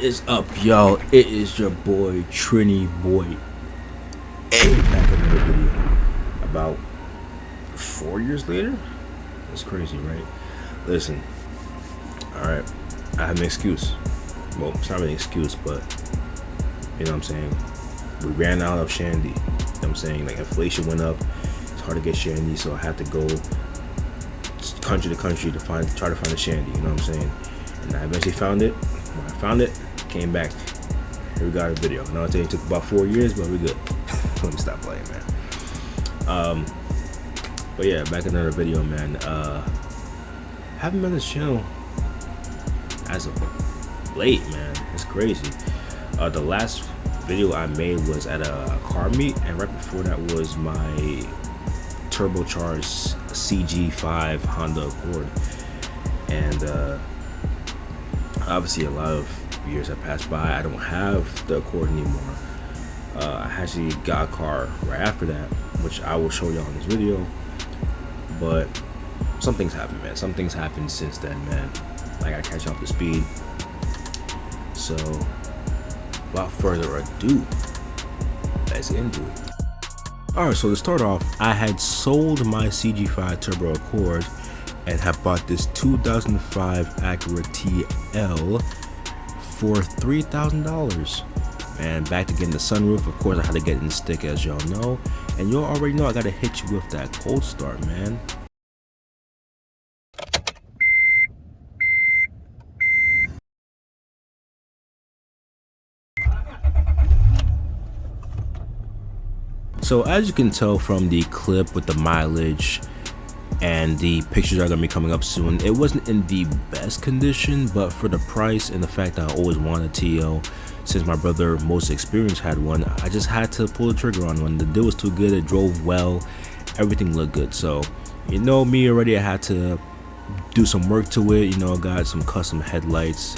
Is up, y'all? It is your boy TriniBwoyA, back in another video. About 4 years later? That's crazy, right? Listen, alright, I have an excuse. Well, it's not really an excuse, but you know what I'm saying? We ran out of shandy. You know what I'm saying? Like, inflation went up, it's hard to get shandy, so I had to go country to country to try to find a shandy, you know what I'm saying? And I eventually found it. When I found it, came back, here we got a video. I know it took about 4 years, but we're good. Let me stop playing, man. But yeah, back in another video, man. Haven't been on this channel as of late, man. It's crazy. The last video I made was at a car meet, and right before that was my turbocharged CG5 Honda Accord. And obviously a lot of years have passed by. I don't have the Accord anymore. I actually got a car right after that, which I will show y'all in this video. But some things happened, man. Some things happened since then, man. I gotta catch up to speed. So without further ado, let's get into it. Alright, so to start off, I had sold my CG5 Turbo Accord and have bought this 2005 Acura TL for $3,000. Man, back to getting the sunroof. Of course, I had to get in the stick, as y'all know, and y'all already know I gotta hit you with that cold start, man. So as you can tell from the clip with the mileage and the pictures are gonna be coming up soon, it wasn't in the best condition, but for the price and the fact that I always wanted a TL, since my brother most experienced had one, I just had to pull the trigger on one. The deal was too good, it drove well, everything looked good. So you know me already, I had to do some work to it. You know, got some custom headlights,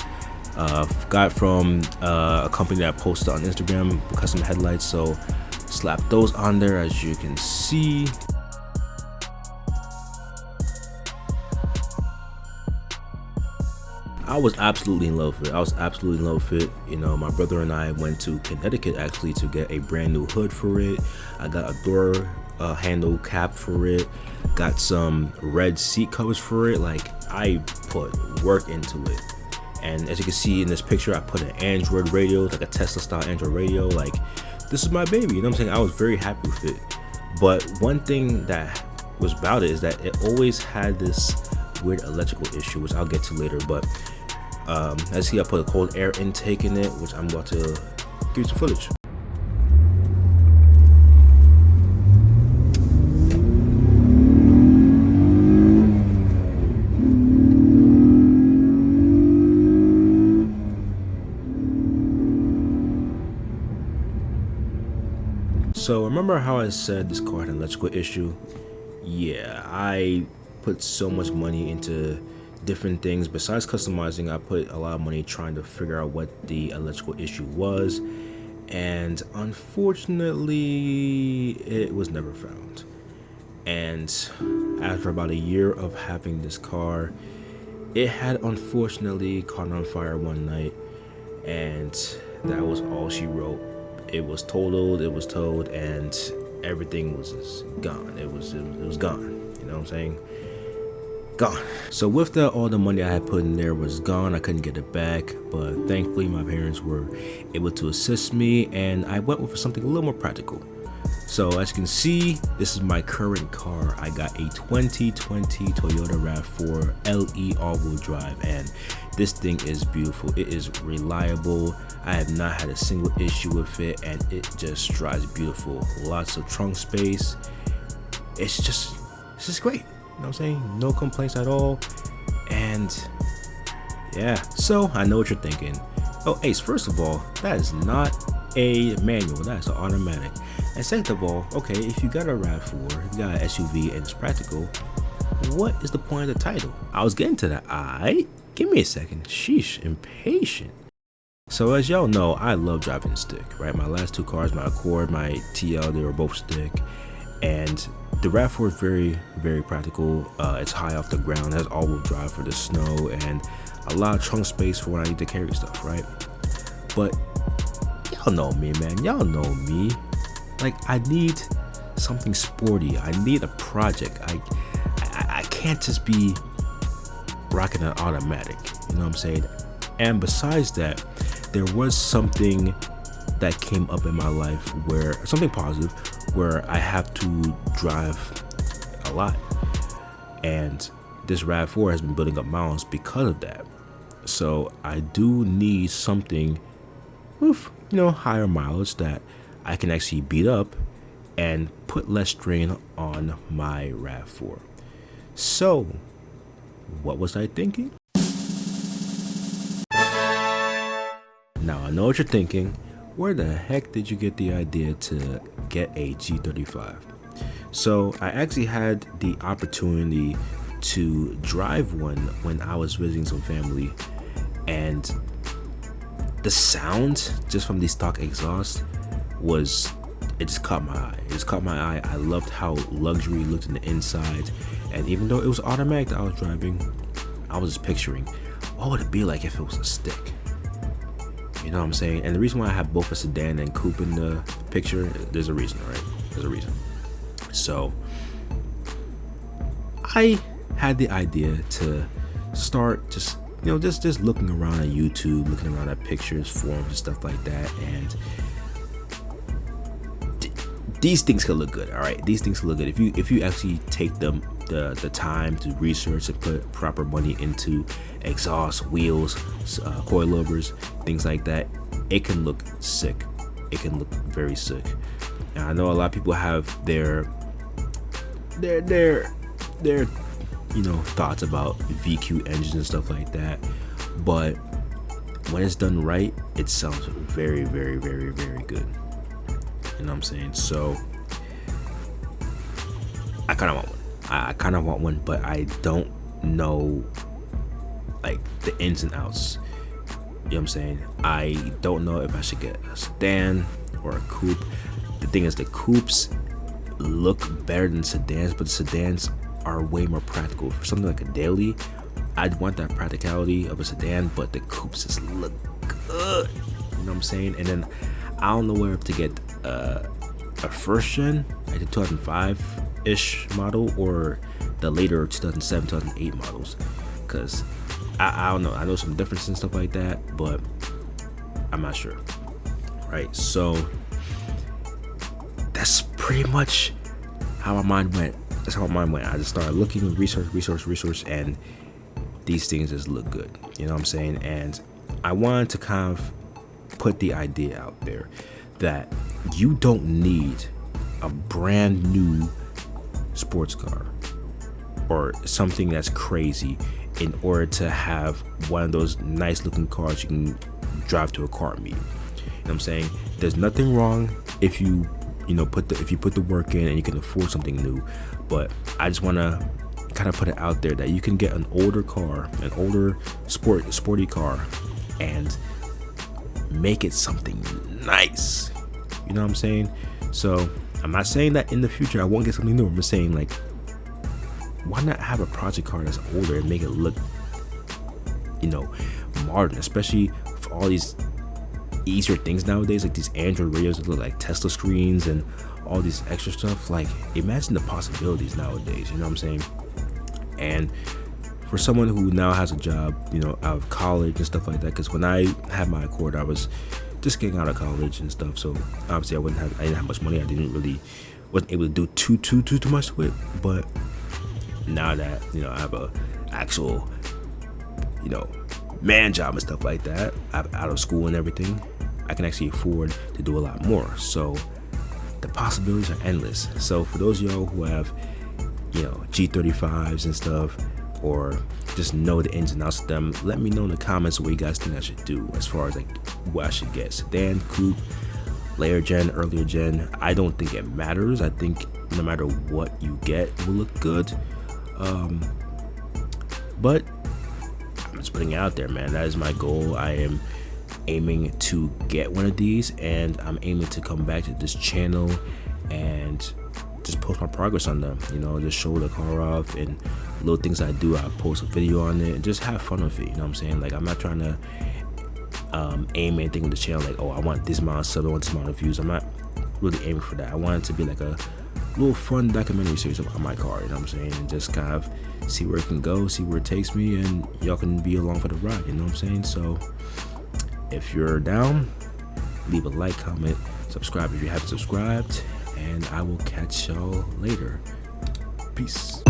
got from a company that I posted on Instagram, custom headlights, so slap those on there, as you can see. I was absolutely in love with it. I was absolutely in love with it. You know, my brother and I went to Connecticut actually to get a brand new hood for it. I got a door handle cap for it. Got some red seat covers for it. Like, I put work into it. And as you can see in this picture, I put an Android radio, like a Tesla style Android radio. Like, this is my baby, you know what I'm saying? I was very happy with it. But one thing that was about it is that it always had this weird electrical issue, which I'll get to later. But as you see, I put a cold air intake in it, which I'm about to give you some footage. So remember how I said this car had an electrical issue? Yeah, I put so much money into different things. Besides customizing, I put a lot of money trying to figure out what the electrical issue was, and unfortunately it was never found. And after about a year of having this car, it had unfortunately caught on fire one night, and that was all she wrote. It was totaled, it was towed, and everything was just gone. It was gone, you know what I'm saying? Gone. So with that, all the money I had put in there was gone. I couldn't get it back, but thankfully my parents were able to assist me, and I went with something a little more practical. So as you can see, this is my current car. I got a 2020 Toyota RAV4 LE all-wheel drive, and this thing is beautiful. It is reliable. I have not had a single issue with it, and it just drives beautiful. Lots of trunk space. It's just great. You know what I'm saying? No complaints at all. And yeah, so I know what you're thinking. Oh, Ace, first of all, that is not a manual, that's an automatic. And second of all, okay, if you got a RAV4, if you got an SUV and it's practical, what is the point of the title? I was getting to that. Give me a second. Sheesh, impatient. So as y'all know, I love driving stick, right? My last two cars, my Accord, my TL, they were both stick. And the RAV4 is very, very practical. It's high off the ground, has all-wheel drive for the snow, and a lot of trunk space for when I need to carry stuff, right? But y'all know me, man. Y'all know me. Like, I need something sporty. I need a project. I can't just be rocking an automatic. You know what I'm saying? And besides that, there was something that came up in my life where something positive, where I have to drive a lot, and this RAV4 has been building up miles because of that. So I do need something with, higher mileage that I can actually beat up and put less strain on my RAV4. So what was I thinking? Now I know what you're thinking. Where the heck did you get the idea to get a G35? So I actually had the opportunity to drive one when I was visiting some family, and the sound just from the stock exhaust it just caught my eye. It just caught my eye. I loved how luxury it looked in the inside, and even though it was automatic that I was driving, I was just picturing what would it be like if it was a stick. You know what I'm saying? And the reason why I have both a sedan and coupe in the picture, there's a reason, right? There's a reason. So I had the idea to start just looking around at YouTube, looking around at pictures, forums, and stuff like that. And these things can look good, all right? These things can look good if you actually take the time to research and put proper money into exhaust, wheels, coilovers, things like that. It can look sick. It can look very sick. Now I know a lot of people have their thoughts about VQ engines and stuff like that, but when it's done right, it sounds very, very, very, very good. You know what I'm saying? So I kind of want one. I kind of want one, but I don't know like the ins and outs. You know what I'm saying? I don't know if I should get a sedan or a coupe. The thing is, the coupes look better than sedans, but the sedans are way more practical. For something like a daily, I'd want that practicality of a sedan, but the coupes just look good. You know what I'm saying? And then I don't know where to get a first gen, like the 2005-ish model, or the later 2007, 2008 models, because I don't know. I know some differences and stuff like that, but I'm not sure. Right? So that's pretty much how my mind went. That's how my mind went. I just started looking, research, and these things just look good. You know what I'm saying? And I wanted to kind of put the idea out there that you don't need a brand new sports car or something that's crazy in order to have one of those nice looking cars you can drive to a car meet. You know what I'm saying? There's nothing wrong if you put the work in and you can afford something new, but I just want to kind of put it out there that you can get an older car, an older sporty car, and make it something nice. You know what I'm saying? So I'm not saying that in the future I won't get something new. I'm just saying, like, why not have a project car that's older and make it look, modern, especially for all these easier things nowadays, like these Android radios that look like Tesla screens and all these extra stuff. Like, imagine the possibilities nowadays. You know what I'm saying? And for someone who now has a job, out of college and stuff like that, because when I had my Accord, I was just getting out of college and stuff, so obviously I didn't have much money. I wasn't able to do too much with it. But now that I have a actual man job and stuff like that, I'm out of school and everything, I can actually afford to do a lot more. So the possibilities are endless. So for those of y'all who have G35s and stuff, or just know the ins and outs of them, let me know in the comments what you guys think I should do as far as like what I should get. Sedan, coupe, later gen, earlier gen. I don't think it matters. I think no matter what you get, it will look good. But I'm just putting it out there, man. That is my goal. I am aiming to get one of these, and I'm aiming to come back to this channel and just post my progress on them, just show the car off, and little things I do, I post a video on it and just have fun with it. You know what I'm saying? Like, I'm not trying to aim anything on the channel like, oh, I want this amount of subs, I want this amount of views. I'm not really aiming for that. I want it to be like a little fun documentary series on my car, you know what I'm saying, and just kind of see where it can go, see where it takes me, and y'all can be along for the ride, you know what I'm saying? So if you're down, leave a like, comment, subscribe if you haven't subscribed, and I will catch y'all later. Peace.